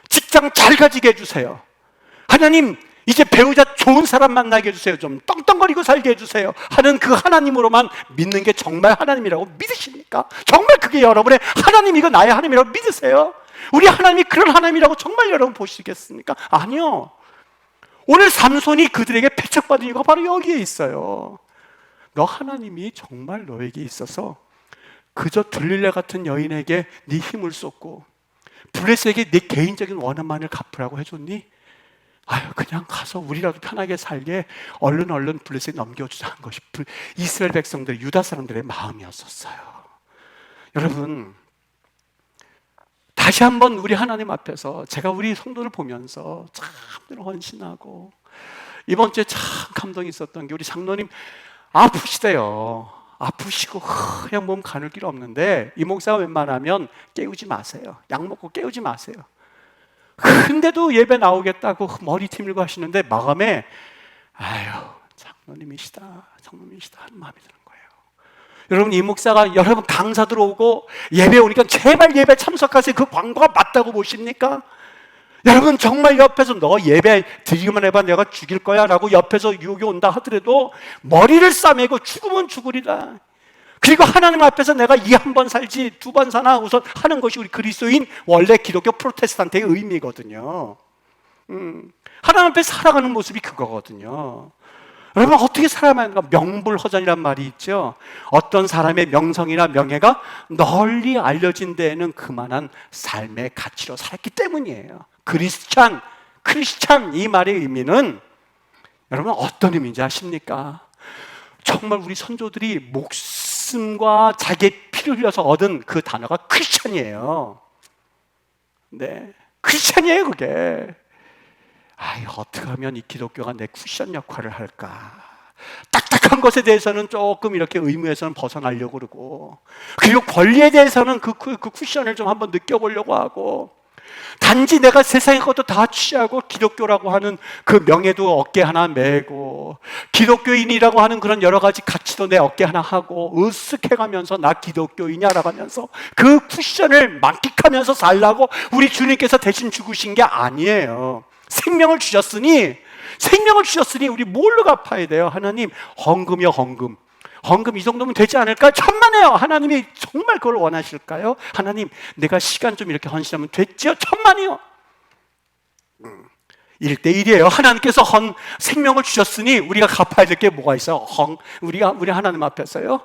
직장 잘 가지게 해주세요, 하나님 이제 배우자 좋은 사람 만나게 해주세요, 좀 떵떵거리고 살게 해주세요 하는 그 하나님으로만 믿는 게 정말 하나님이라고 믿으십니까? 정말 그게 여러분의 하나님, 이거 나의 하나님이라고 믿으세요? 우리 하나님이 그런 하나님이라고 정말 여러분 보시겠습니까? 아니요. 오늘 삼손이 그들에게 패착받은 이유가 바로 여기에 있어요. 너 하나님이 정말 너에게 있어서 그저 들릴레 같은 여인에게 네 힘을 쏟고 블레셋에게 네 개인적인 원한만을 갚으라고 해줬니? 아유, 그냥 가서 우리라도 편하게 살게 얼른 블레셋에 넘겨주자 한 것이 이스라엘 백성들, 유다 사람들의 마음이었었어요. 여러분, 다시 한번 우리 하나님 앞에서 제가 우리 성도를 보면서 참 헌신하고, 이번 주에 참 감동이 있었던 게 우리 장로님 아프시대요. 아프시고 그냥 몸 가눌 길 없는데 이 목사가 웬만하면 깨우지 마세요, 약 먹고 깨우지 마세요. 근데도 예배 나오겠다고 머리 티밀고 하시는데 마감에 아유, 장로님이시다 하는 마음이 드는 거예요. 여러분, 이 목사가 여러분 강사 들어오고 예배 오니까 제발 예배 참석하세요, 그 광고가 맞다고 보십니까? 여러분, 정말 옆에서 너 예배 드리기만 해봐 내가 죽일 거야 라고 옆에서 유혹이 온다 하더라도 머리를 싸매고 죽으면 죽으리라. 그리고 하나님 앞에서 내가 이 한 번 살지 두 번 사나 우선 하는 것이 우리 그리스도인 원래 기독교 프로테스탄트의 의미거든요. 하나님 앞에 살아가는 모습이 그거거든요. 여러분, 어떻게 살아야 하는가? 명불허전이란 말이 있죠. 어떤 사람의 명성이나 명예가 널리 알려진 데에는 그만한 삶의 가치로 살았기 때문이에요. 크리스찬 이 말의 의미는 여러분 어떤 의미인지 아십니까? 정말 우리 선조들이 목숨과 자기의 피를 흘려서 얻은 그 단어가 크리스찬이에요. 네, 크리스찬이에요 그게. 아이, 어떻게 하면 이 기독교가 내 쿠션 역할을 할까? 딱딱한 것에 대해서는 조금 이렇게 의무에서는 벗어나려고 그러고, 그리고 권리에 대해서는 그 쿠션을 좀 한번 느껴보려고 하고, 단지 내가 세상의 것도 다 취하고 기독교라고 하는 그 명예도 어깨 하나 메고 기독교인이라고 하는 그런 여러 가지 가치도 내 어깨 하나 하고 으쓱해가면서 나 기독교인이 알아가면서 그 쿠션을 만끽하면서 살라고 우리 주님께서 대신 죽으신 게 아니에요. 생명을 주셨으니 우리 뭘로 갚아야 돼요? 하나님, 헌금이요, 헌금 이 정도면 되지 않을까요? 천만에요. 하나님이 정말 그걸 원하실까요? 하나님, 내가 시간 좀 이렇게 헌신하면 됐지요? 천만이요. 1대1이에요. 하나님께서 생명을 주셨으니 우리가 갚아야 될 게 뭐가 있어요? 우리 하나님 앞에서요?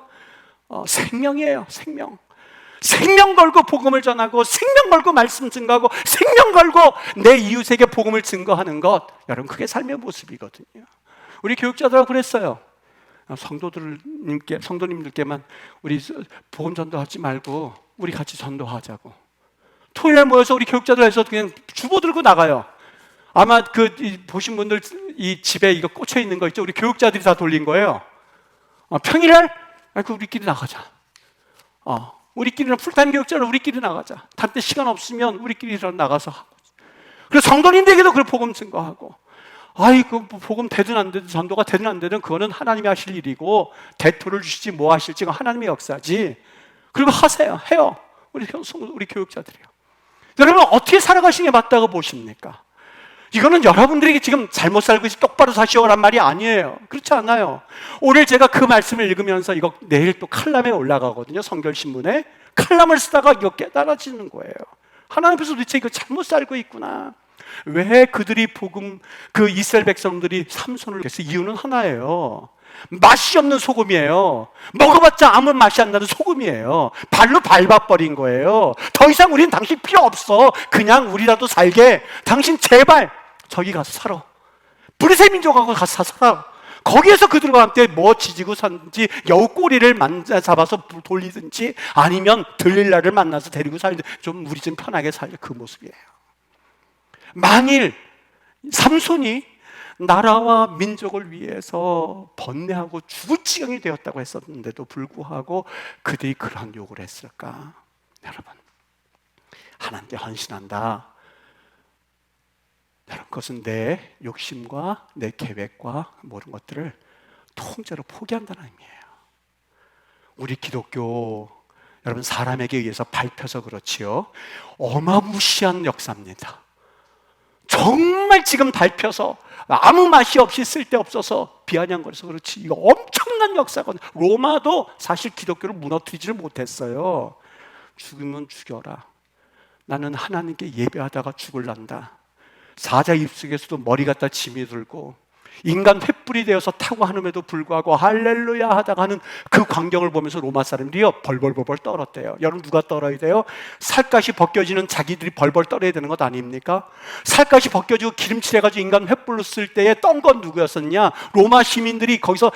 생명이에요. 생명 걸고 복음을 전하고, 생명 걸고 말씀 증거하고, 생명 걸고 내 이웃에게 복음을 증거하는 것, 여러분 그게 삶의 모습이거든요. 우리 교육자들하고 그랬어요. 성도님들께만 우리 복음 전도하지 말고 우리 같이 전도하자고. 토요일에 모여서 우리 교육자들에서 그냥 주보 들고 나가요. 아마 보신 분들 이 집에 이거 꽂혀 있는 거 있죠? 우리 교육자들이 다 돌린 거예요. 평일날 우리끼리 나가자. 우리끼리는 풀타임 교육자는 우리끼리 나가자. 다른 때 시간 없으면 우리끼리 나가서 하고. 그리고 성도님들에게도 그 복음 증거하고. 아이 그 복음 되든 안 되든 전도가 되든 안 되든 그거는 하나님이 하실 일이고 대토를 주실지 뭐 하실지 하나님의 역사지. 그리고 하세요. 해요. 우리 교육자들이요. 여러분 어떻게 살아가시는 게 맞다고 보십니까? 이거는 여러분들에게 지금 잘못 살고 있어 똑바로 사시오란 말이 아니에요. 그렇지 않아요. 오늘 제가 그 말씀을 읽으면서 이거 내일 또 칼럼에 올라가거든요. 성결신문에. 칼럼을 쓰다가 이거 깨달아지는 거예요. 하나님 앞에서 도대체 이거 잘못 살고 있구나. 왜 그들이 그 이스라엘 백성들이 삼손을 했어요? 이유는 하나예요. 맛이 없는 소금이에요. 먹어봤자 아무 맛이 안 나는 소금이에요. 발로 밟아버린 거예요. 더 이상 우리는 당신 필요 없어. 그냥 우리라도 살게. 당신 제발 저기 가서 살아. 브리세 민족하고 가서 살아. 거기에서 그들과 함께 뭐 지지고 사는지 여우 꼬리를 잡아서 돌리든지 아니면 들릴라를 만나서 데리고 살든지 좀 우리 좀 편하게 살게. 그 모습이에요. 만일 삼손이 나라와 민족을 위해서 번뇌하고 죽을 지경이 되었다고 했었는데도 불구하고 그들이 그러한 욕을 했을까? 여러분, 하나님께 헌신한다. 여러분, 그것은 내 욕심과 내 계획과 모든 것들을 통째로 포기한다는 의미예요. 우리 기독교, 여러분 사람에게 의해서 밟혀서 그렇지요. 어마무시한 역사입니다. 정말 지금 밟혀서 아무 맛이 없이 쓸데없어서 비아냥거려서 그렇지 이거 엄청난 역사거든요. 로마도 사실 기독교를 무너뜨리지를 못했어요. 죽으면 죽여라. 나는 하나님께 예배하다가 죽을란다. 사자 입속에서도 머리 갖다 짐이 들고 인간 횃불이 되어서 타고 하는데도 불구하고 할렐루야 하다가 하는 그 광경을 보면서 로마 사람들이요 벌벌벌벌 떨었대요. 여러분 누가 떨어야 돼요? 살갗이 벗겨지는 자기들이 벌벌 떨어야 되는 것 아닙니까? 살갗이 벗겨지고 기름칠해가지고 인간 횃불로 쓸 때에 떤 건 누구였었냐? 로마 시민들이 거기서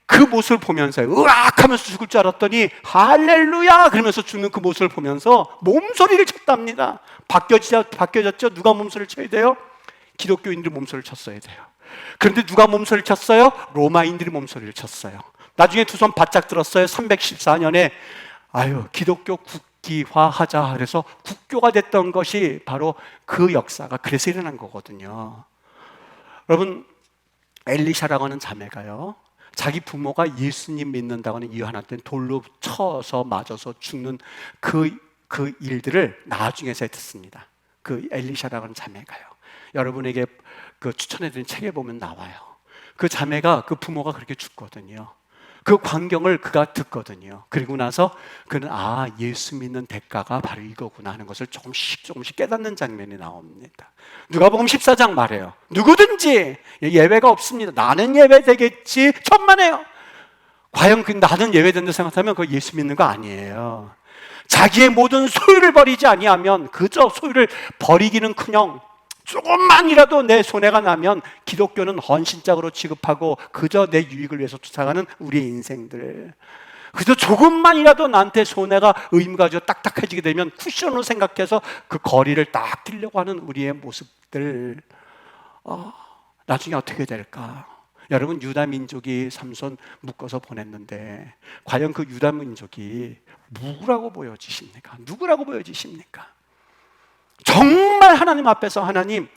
그 모습을 보면서 으악 하면서 죽을 줄 알았더니 할렐루야 그러면서 죽는 그 모습을 보면서 몸소리를 쳤답니다. 바뀌어졌죠? 누가 몸소리를 쳐야 돼요? 기독교인들이 몸소리를 쳤어야 돼요. 그런데 누가 몸소리를 쳤어요? 로마인들이 몸소리를 쳤어요. 나중에 두 손 바짝 들었어요. 314년에 기독교 국기화하자 그래서 국교가 됐던 것이 바로 그 역사가 그래서 일어난 거거든요. 여러분 엘리샤라고 하는 자매가요 자기 부모가 예수님 믿는다고 하는 이유 하나 때문에 돌로 쳐서 맞아서 죽는 그 일들을 나중에서 듣습니다. 그 엘리샤라고 하는 자매가요 여러분에게 그 추천해드린 책에 보면 나와요. 그 자매가 그 부모가 그렇게 죽거든요. 그 광경을 그가 듣거든요. 그리고 나서 그는 예수 믿는 대가가 바로 이거구나 하는 것을 조금씩 깨닫는 장면이 나옵니다. 누가복음 14장 말해요. 누구든지 예외가 없습니다. 나는 예외되겠지 천만에요. 과연 나는 예외된다 생각하면 그거 예수 믿는 거 아니에요. 자기의 모든 소유를 버리지 아니하면 그저 소유를 버리기는커녕 조금만이라도 내 손해가 나면 기독교는 헌신짝으로 취급하고 그저 내 유익을 위해서 투사하는 우리의 인생들, 그저 조금만이라도 나한테 손해가 의무가 딱딱해지게 되면 쿠션으로 생각해서 그 거리를 딱 뛰려고 하는 우리의 모습들, 나중에 어떻게 될까? 여러분 유다 민족이 삼손 묶어서 보냈는데 과연 그 유다 민족이 누구라고 보여지십니까? 누구라고 보여지십니까? 정말 하나님 앞에서 하나님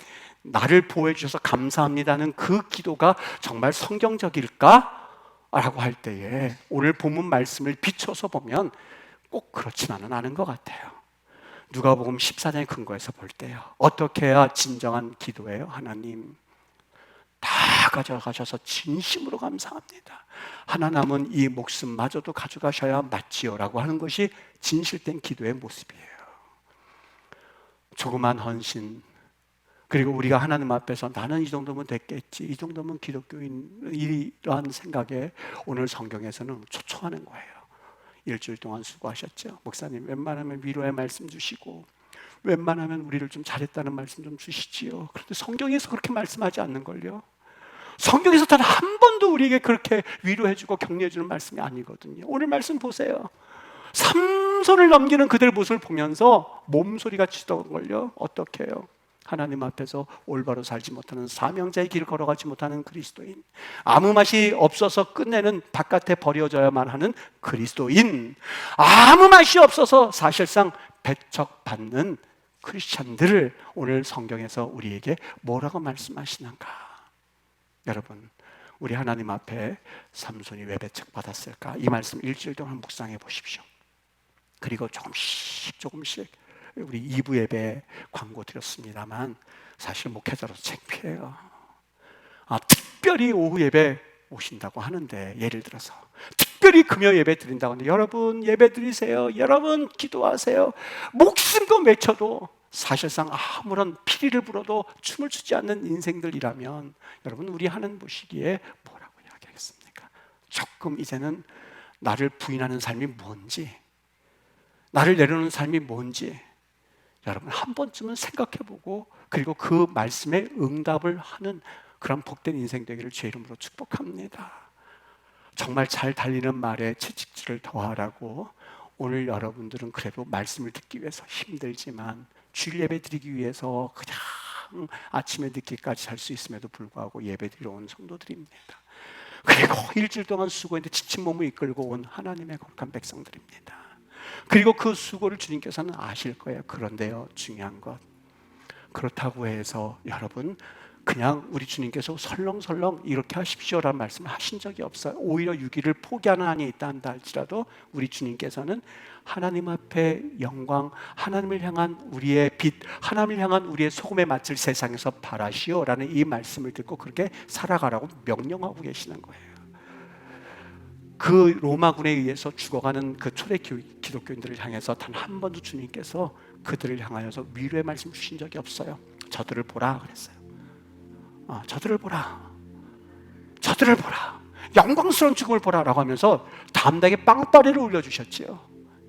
나를 보호해 주셔서 감사합니다는 그 기도가 정말 성경적일까? 라고 할 때에 오늘 본문 말씀을 비춰서 보면 꼭 그렇지만은 않은 것 같아요. 누가복음 14장의 근거에서 볼 때요 어떻게 해야 진정한 기도예요? 하나님 다 가져가셔서 진심으로 감사합니다. 하나 남은 이 목숨마저도 가져가셔야 맞지요 라고 하는 것이 진실된 기도의 모습이에요. 조그만 헌신, 그리고 우리가 하나님 앞에서 나는 이 정도면 됐겠지, 이 정도면 기독교인, 이러한 생각에 오늘 성경에서는 초청하는 거예요. 일주일 동안 수고하셨죠. 목사님 웬만하면 위로의 말씀 주시고 웬만하면 우리를 좀 잘했다는 말씀 좀 주시지요. 그런데 성경에서 그렇게 말씀하지 않는걸요. 성경에서 단 한 번도 우리에게 그렇게 위로해주고 격려해주는 말씀이 아니거든요. 오늘 말씀 보세요. 삼손을 넘기는 그들의 모습을 보면서 몸소리가 치더걸요. 어떻게 해요? 하나님 앞에서 올바로 살지 못하는 사명자의 길을 걸어가지 못하는 그리스도인, 아무 맛이 없어서 끝내는 바깥에 버려져야만 하는 그리스도인, 아무 맛이 없어서 사실상 배척받는 크리스찬들을 오늘 성경에서 우리에게 뭐라고 말씀하시는가? 여러분, 우리 하나님 앞에 삼손이 왜 배척받았을까? 이 말씀 일주일 동안 묵상해 보십시오. 그리고 조금씩 우리 2부 예배 광고 드렸습니다만 사실 목회자로서 창피해요. 특별히 오후 예배 오신다고 하는데, 예를 들어서 특별히 금요 예배 드린다고 하는데, 여러분 예배 드리세요, 여러분 기도하세요, 목숨도 외쳐도 사실상 아무런 피리를 불어도 춤을 추지 않는 인생들이라면 여러분, 우리 하는 보시기에 뭐라고 이야기하겠습니까? 조금 이제는 나를 부인하는 삶이 뭔지, 나를 내려놓는 삶이 뭔지 여러분 한 번쯤은 생각해보고, 그리고 그 말씀에 응답을 하는 그런 복된 인생 되기를 주의 이름으로 축복합니다. 정말 잘 달리는 말에 채찍질을 더하라고, 오늘 여러분들은 그래도 말씀을 듣기 위해서 힘들지만 주일 예배 드리기 위해서 그냥 아침에 늦게까지 잘 수 있음에도 불구하고 예배 드리러 온 성도들입니다. 그리고 일주일 동안 수고했는데 지친 몸을 이끌고 온 하나님의 거룩한 백성들입니다. 그리고 그 수고를 주님께서는 아실 거예요. 그런데요, 중요한 것, 그렇다고 해서 여러분 그냥 우리 주님께서 설렁설렁 이렇게 하십시오라는 말씀을 하신 적이 없어요. 오히려 유기를 포기하는 한이 있다 한다 할지라도 우리 주님께서는 하나님 앞에 영광, 하나님을 향한 우리의 빛, 하나님을 향한 우리의 소금에 맡을 세상에서 바라시오라는 이 말씀을 듣고 그렇게 살아가라고 명령하고 계시는 거예요. 그 로마군에 의해서 죽어가는 그 초대 기독교인들을 향해서 단 한 번도 주님께서 그들을 향하여서 위로의 말씀 주신 적이 없어요. 저들을 보라 그랬어요. 저들을 보라, 저들을 보라, 영광스러운 죽음을 보라라고 하면서 담대하게 빵빠레를 올려주셨지요.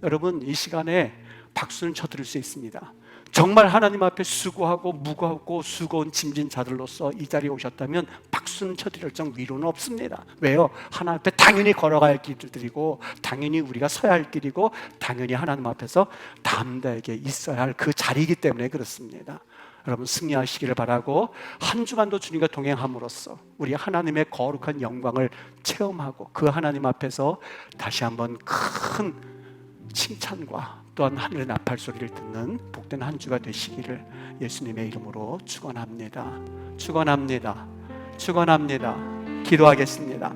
여러분, 이 시간에 박수는 쳐드릴 수 있습니다. 정말 하나님 앞에 수고하고 무거웠고 수고한 짐진 자들로서 이 자리에 오셨다면 박수는 쳐드릴 정 위로는 없습니다. 왜요? 하나님 앞에 당연히 걸어가야 할 길들이고, 당연히 우리가 서야 할 길이고, 당연히 하나님 앞에서 담대하게 있어야 할 그 자리이기 때문에 그렇습니다. 여러분, 승리하시기를 바라고, 한 주간도 주님과 동행함으로써 우리 하나님의 거룩한 영광을 체험하고 그 하나님 앞에서 다시 한번 큰 칭찬과 또한 하늘의 나팔 소리를 듣는 복된 한 주가 되시기를 예수님의 이름으로 축원합니다. 축원합니다. 축원합니다. 기도하겠습니다.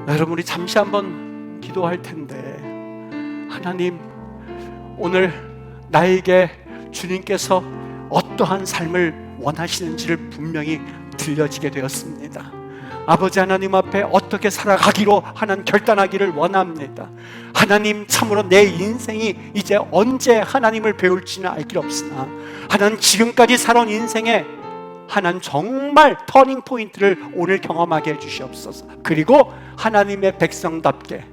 여러분, 우리 잠시 한번 기도할 텐데, 하나님, 오늘 나에게 주님께서 어떠한 삶을 원하시는지를 분명히 들려지게 되었습니다. 아버지 하나님 앞에 어떻게 살아가기로 하나님 결단하기를 원합니다. 하나님, 참으로 내 인생이 이제 언제 하나님을 배울지는 알 길 없으나 하나님, 지금까지 살아온 인생에 하나님 정말 터닝 포인트를 오늘 경험하게 해주시옵소서. 그리고 하나님의 백성답게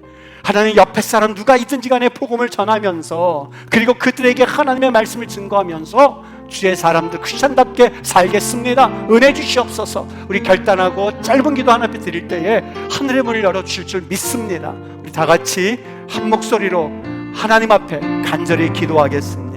하나님 옆에 사람 누가 있든지 간에 복음을 전하면서, 그리고 그들에게 하나님의 말씀을 증거하면서 주의 사람들 크리스찬답게 살겠습니다. 은혜 주시옵소서. 우리 결단하고 짧은 기도 하나 드릴 때에 하늘의 문을 열어주실 줄 믿습니다. 우리 다 같이 한 목소리로 하나님 앞에 간절히 기도하겠습니다.